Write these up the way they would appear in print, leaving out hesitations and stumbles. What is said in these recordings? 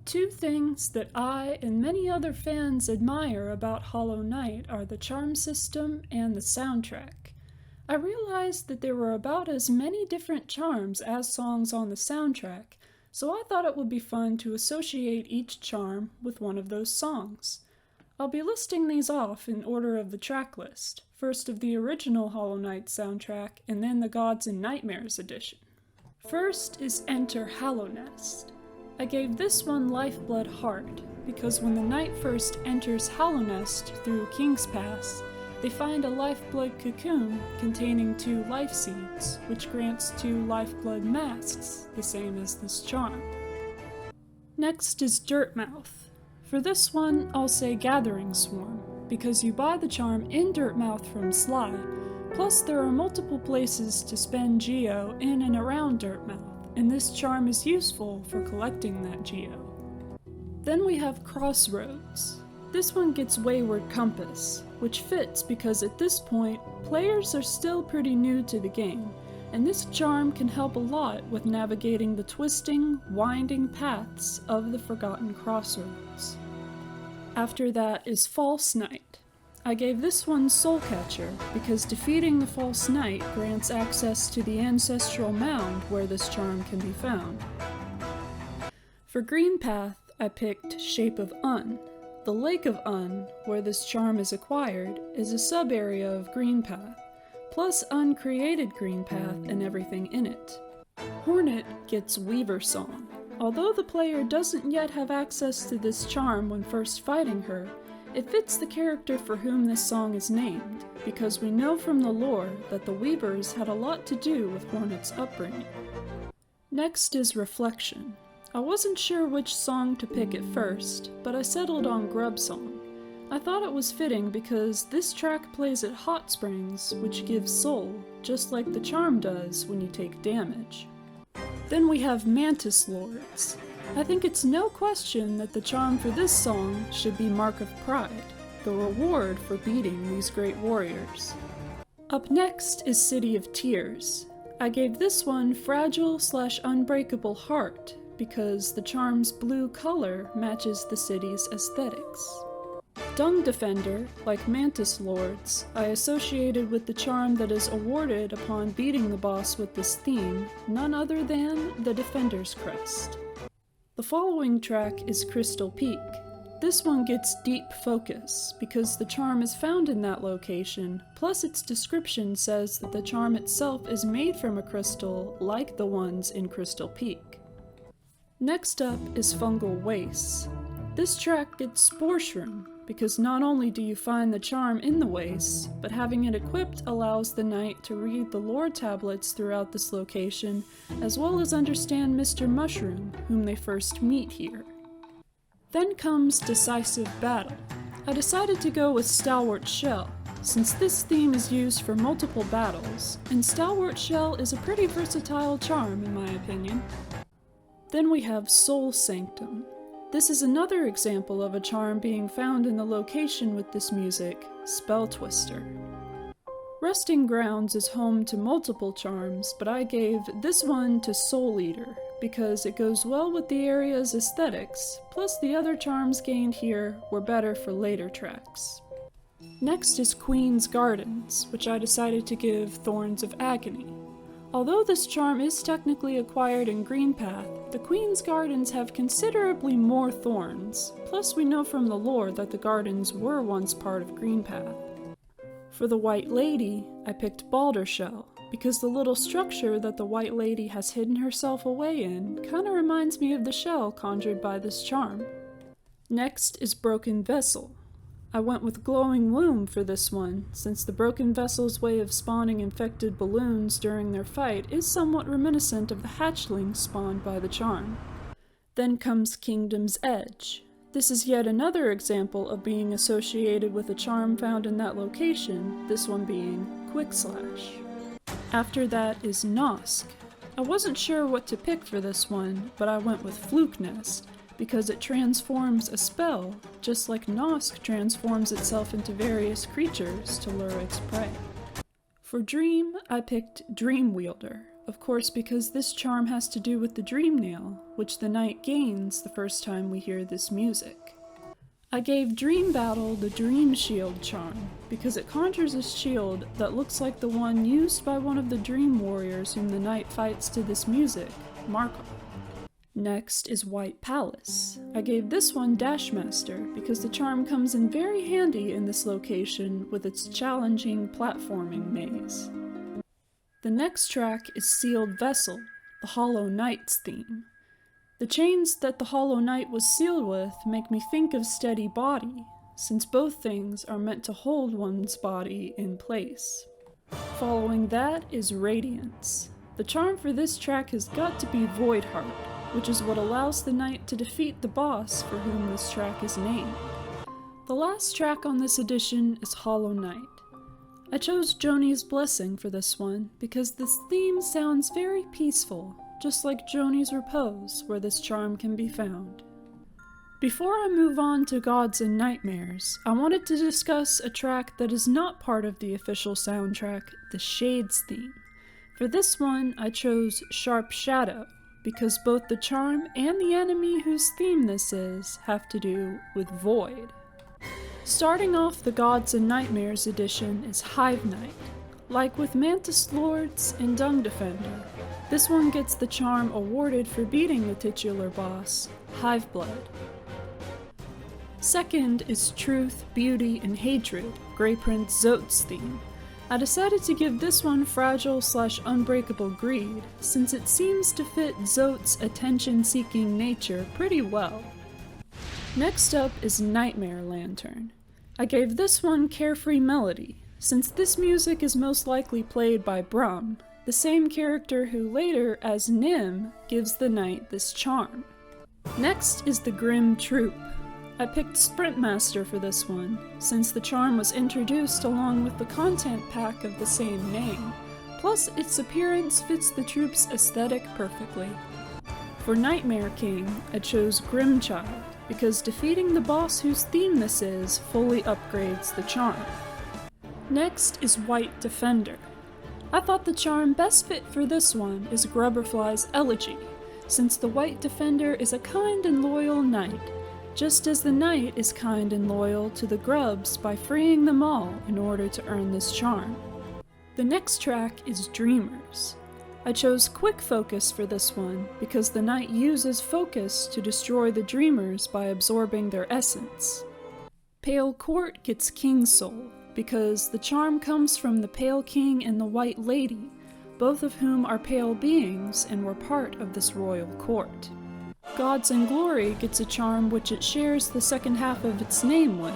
Two things that I and many other fans admire about Hollow Knight are the charm system and the soundtrack. I realized that there were about as many different charms as songs on the soundtrack, so I thought it would be fun to associate each charm with one of those songs. I'll be listing these off in order of the track list, first of the original Hollow Knight soundtrack, and then the Gods and Nightmares edition. First is Enter Hallownest. I gave this one Lifeblood Heart, because when the knight first enters Hallownest through King's Pass, they find a lifeblood cocoon containing 2 life seeds, which grants 2 lifeblood masks, the same as this charm. Next is Dirtmouth. For this one, I'll say Gathering Swarm, because you buy the charm in Dirtmouth from Sly, plus there are multiple places to spend Geo in and around Dirtmouth, and this charm is useful for collecting that Geo. Then we have Crossroads. This one gets Wayward Compass, which fits because at this point, players are still pretty new to the game, and this charm can help a lot with navigating the twisting, winding paths of the Forgotten Crossroads. After that is False Knight. I gave this one Soul Catcher because defeating the False Knight grants access to the ancestral mound where this charm can be found. For Green Path, I picked Shape of Un. The Lake of Un, where this charm is acquired, is a sub-area of Green Path, plus uncreated Green Path and everything in it. Hornet gets Weaver Song. Although the player doesn't yet have access to this charm when first fighting her, it fits the character for whom this song is named, because we know from the lore that the Weavers had a lot to do with Hornet's upbringing. Next is Reflection. I wasn't sure which song to pick at first, but I settled on Grub Song. I thought it was fitting because this track plays at Hot Springs, which gives soul, just like the charm does when you take damage. Then we have Mantis Lords. I think it's no question that the charm for this song should be Mark of Pride, the reward for beating these great warriors. Up next is City of Tears. I gave this one Fragile/Unbreakable Heart because the charm's blue color matches the city's aesthetics. Dung Defender, like Mantis Lords, I associated with the charm that is awarded upon beating the boss with this theme, none other than the Defender's Crest. The following track is Crystal Peak. This one gets Deep Focus, because the charm is found in that location, plus its description says that the charm itself is made from a crystal like the ones in Crystal Peak. Next up is Fungal Wastes. This track gets Spore Shroom, because not only do you find the charm in the wastes, but having it equipped allows the knight to read the lore tablets throughout this location, as well as understand Mr. Mushroom, whom they first meet here. Then comes Decisive Battle. I decided to go with Stalwart Shell, since this theme is used for multiple battles, and Stalwart Shell is a pretty versatile charm in my opinion. Then we have Soul Sanctum. This is another example of a charm being found in the location with this music, Spell Twister. Resting Grounds is home to multiple charms, but I gave this one to Soul Eater, because it goes well with the area's aesthetics, plus the other charms gained here were better for later tracks. Next is Queen's Gardens, which I decided to give Thorns of Agony. Although this charm is technically acquired in Green Path, the Queen's Gardens have considerably more thorns, plus we know from the lore that the gardens were once part of Green Path. For the White Lady, I picked Balder Shell, because the little structure that the White Lady has hidden herself away in kinda reminds me of the shell conjured by this charm. Next is Broken Vessel. I went with Glowing Womb for this one, since the Broken Vessel's way of spawning infected balloons during their fight is somewhat reminiscent of the hatchlings spawned by the charm. Then comes Kingdom's Edge. This is yet another example of being associated with a charm found in that location, this one being Quick Slash. After that is Nosk. I wasn't sure what to pick for this one, but I went with Fluke Nest, because it transforms a spell, just like Nosk transforms itself into various creatures to lure its prey. For Dream, I picked Dream Wielder. of course because this charm has to do with the Dream Nail, which the knight gains the first time we hear this music. I gave Dream Battle the Dream Shield charm, because it conjures a shield that looks like the one used by one of the Dream Warriors whom the knight fights to this music, Markov. Next is White Palace. I gave this one Dashmaster, because the charm comes in very handy in this location with its challenging platforming maze. The next track is Sealed Vessel, the Hollow Knight's theme. The chains that the Hollow Knight was sealed with make me think of Steady Body, since both things are meant to hold one's body in place. Following that is Radiance. The charm for this track has got to be Void Heart, which is what allows the knight to defeat the boss for whom this track is named. The last track on this edition is Hollow Knight. I chose Joni's Blessing for this one because this theme sounds very peaceful, just like Joni's Repose, where this charm can be found. Before I move on to Gods and Nightmares, I wanted to discuss a track that is not part of the official soundtrack, the Shades theme. For this one, I chose Sharp Shadow, because both the charm and the enemy whose theme this is have to do with Void. Starting off the Gods and Nightmares edition is Hive Knight. Like with Mantis Lords and Dung Defender, this one gets the charm awarded for beating the titular boss, Hive Blood. Second is Truth, Beauty, and Hatred, Grey Prince Zote's theme. I decided to give this one Fragile/Unbreakable Greed, since it seems to fit Zote's attention-seeking nature pretty well. Next up is Nightmare Lantern. I gave this one Carefree Melody, since this music is most likely played by Brum, the same character who later, as Nim, gives the knight this charm. Next is the Grim Troop. I picked Sprintmaster for this one, since the charm was introduced along with the content pack of the same name, plus its appearance fits the troop's aesthetic perfectly. For Nightmare King, I chose Grimchild, because defeating the boss whose theme this is fully upgrades the charm. Next is White Defender. I thought the charm best fit for this one is Grubberfly's Elegy, since the White Defender is a kind and loyal knight, just as the knight is kind and loyal to the grubs by freeing them all in order to earn this charm. The next track is Dreamers. I chose Quick Focus for this one because the knight uses focus to destroy the dreamers by absorbing their essence. Pale Court gets King's Soul because the charm comes from the Pale King and the White Lady, both of whom are pale beings and were part of this royal court. Gods and Glory gets a charm which it shares the second half of its name with,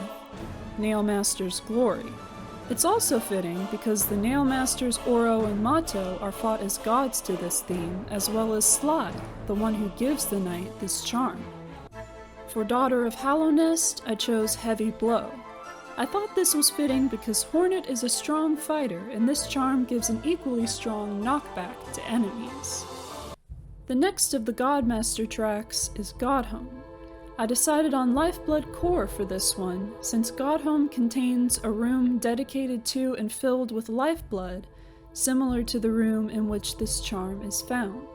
Nailmaster's Glory. It's also fitting because the Nailmasters Oro and Mato are fought as gods to this theme, as well as Sly, the one who gives the knight this charm. For Daughter of Hallownest, I chose Heavy Blow. I thought this was fitting because Hornet is a strong fighter and this charm gives an equally strong knockback to enemies. The next of the Godmaster tracks is Godhome. I decided on Lifeblood Core for this one, since Godhome contains a room dedicated to and filled with lifeblood, similar to the room in which this charm is found.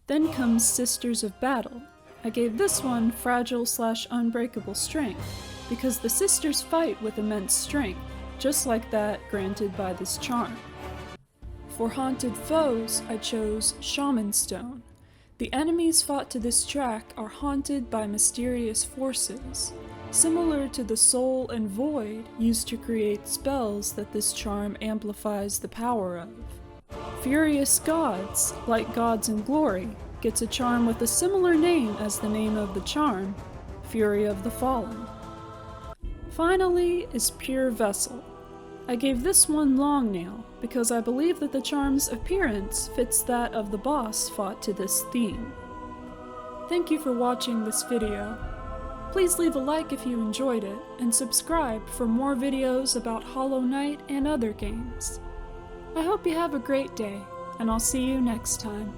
Then comes Sisters of Battle. I gave this one Fragile/Unbreakable Strength, because the sisters fight with immense strength, just like that granted by this charm. For Haunted Foes, I chose Shaman Stone. The enemies fought to this track are haunted by mysterious forces, similar to the Soul and Void used to create spells that this charm amplifies the power of. Furious Gods, like Gods and Glory, gets a charm with a similar name as the name of the charm, Fury of the Fallen. Finally is Pure Vessel. I gave this one Long Nail because I believe that the charm's appearance fits that of the boss fought to this theme. Thank you for watching this video. Please leave a like if you enjoyed it, and subscribe for more videos about Hollow Knight and other games. I hope you have a great day, and I'll see you next time.